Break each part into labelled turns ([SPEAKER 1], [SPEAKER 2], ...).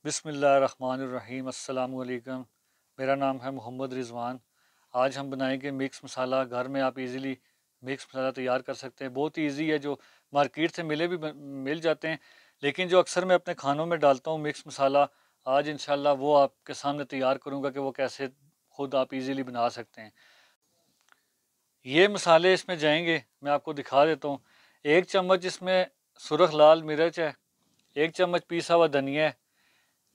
[SPEAKER 1] बिस्मिल्लाहिर्रहमानिर्रहीम अस्सलामु अलैकुम। मेरा नाम है मोहम्मद रिज़वान। आज हम बनाएंगे मिक्स मसाला। घर में आप इजीली मिक्स मसाला तैयार कर सकते हैं। बहुत ही ईजी है, जो मार्केट से मिल जाते हैं, लेकिन जो अक्सर मैं अपने खानों में डालता हूँ मिक्स मसाला, आज इंशाल्लाह वो आपके सामने तैयार करूँगा कि वो कैसे खुद आप इजीली बना सकते हैं। ये मसाले इसमें जाएंगे, मैं आपको दिखा देता हूँ। 1 चम्मच इसमें सुरख लाल मिर्च है, 1 चम्मच पिसा हुआ धनिया है,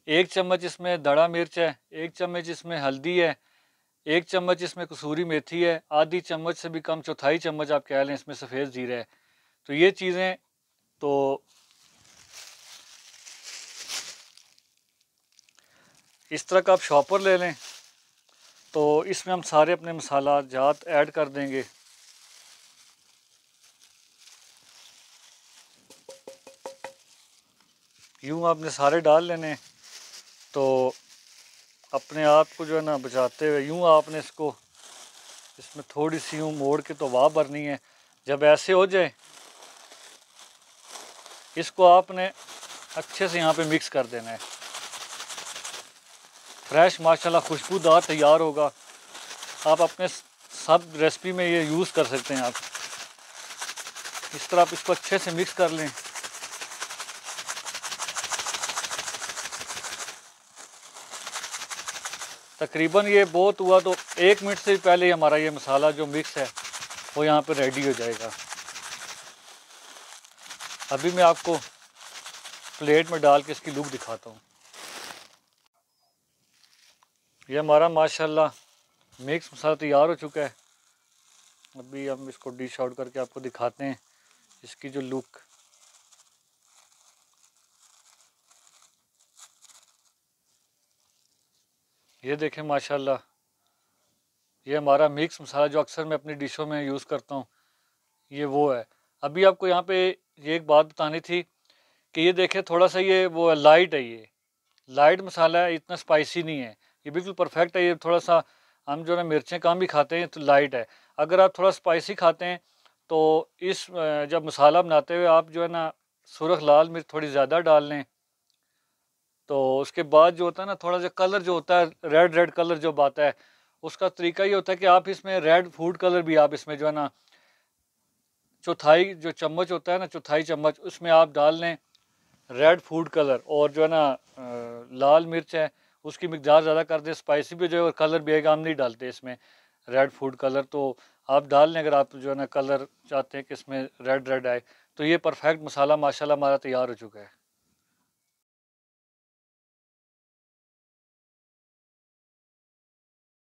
[SPEAKER 1] 1 चम्मच इसमें दड़ा मिर्च है, 1 चम्मच इसमें हल्दी है, 1 चम्मच इसमें कसूरी मेथी है, आधी चम्मच से भी कम, चौथाई चम्मच आप कह लें इसमें सफ़ेद ज़ीरा है। तो ये चीज़ें, तो इस तरह का आप शॉपर ले लें। तो इसमें हम सारे अपने मसाला जात ऐड कर देंगे। यूँ आपने सारे डाल लेने। तो अपने आप को जो है ना बचाते हुए यूँ आपने इसमें थोड़ी सी यूँ मोड़ के तो वाह भरनी है। जब ऐसे हो जाए, इसको आपने अच्छे से यहाँ पे मिक्स कर देना है। फ्रेश माशाल्लाह खुशबूदार तैयार होगा। आप अपने सब रेसिपी में ये यूज़ कर सकते हैं। आप इस तरह आप इसको अच्छे से मिक्स कर लें। तकरीबन ये बहुत हुआ तो 1 मिनट से भी पहले ही हमारा ये मसाला जो मिक्स है वो यहाँ पे रेडी हो जाएगा। अभी मैं आपको प्लेट में डाल के इसकी लुक दिखाता हूँ। ये हमारा माशाल्लाह मिक्स मसाला तैयार हो चुका है। अभी हम इसको डिश आउट करके आपको दिखाते हैं इसकी जो लुक। ये देखें माशाल्लाह, ये हमारा मिक्स मसाला जो अक्सर मैं अपनी डिशों में यूज़ करता हूँ, ये वो है। अभी आपको यहाँ पे ये एक बात बतानी थी कि ये देखें थोड़ा सा ये वो लाइट है, ये लाइट मसाला है, इतना स्पाइसी नहीं है। ये बिल्कुल परफेक्ट है। ये थोड़ा सा हम जो है मिर्चें कम भी खाते हैं तो लाइट है। अगर आप थोड़ा स्पाइसी खाते हैं तो जब मसाला बनाते हुए आप जो है ना सुरख लाल मिर्च थोड़ी ज़्यादा डाल लें। तो उसके बाद जो होता है ना, थोड़ा सा कलर जो होता है, रेड रेड कलर जो आता है, उसका तरीका ये होता है कि आप इसमें रेड फूड कलर भी आप इसमें जो है ना चौथाई जो चम्मच होता है ना, चौथाई चम्मच उसमें आप डाल लें रेड फूड कलर। और जो है ना लाल मिर्च है उसकी मिकदार ज़्यादा कर दें, स्पाइसी भी जो है और कलर भी आएगा। हम नहीं डालते इसमें रेड फूड कलर, तो आप डाल लें अगर आप जो है ना कलर चाहते हैं कि इसमें रेड रेड आए। तो ये परफेक्ट मसाला माशाल्लाह हमारा तैयार हो चुका है।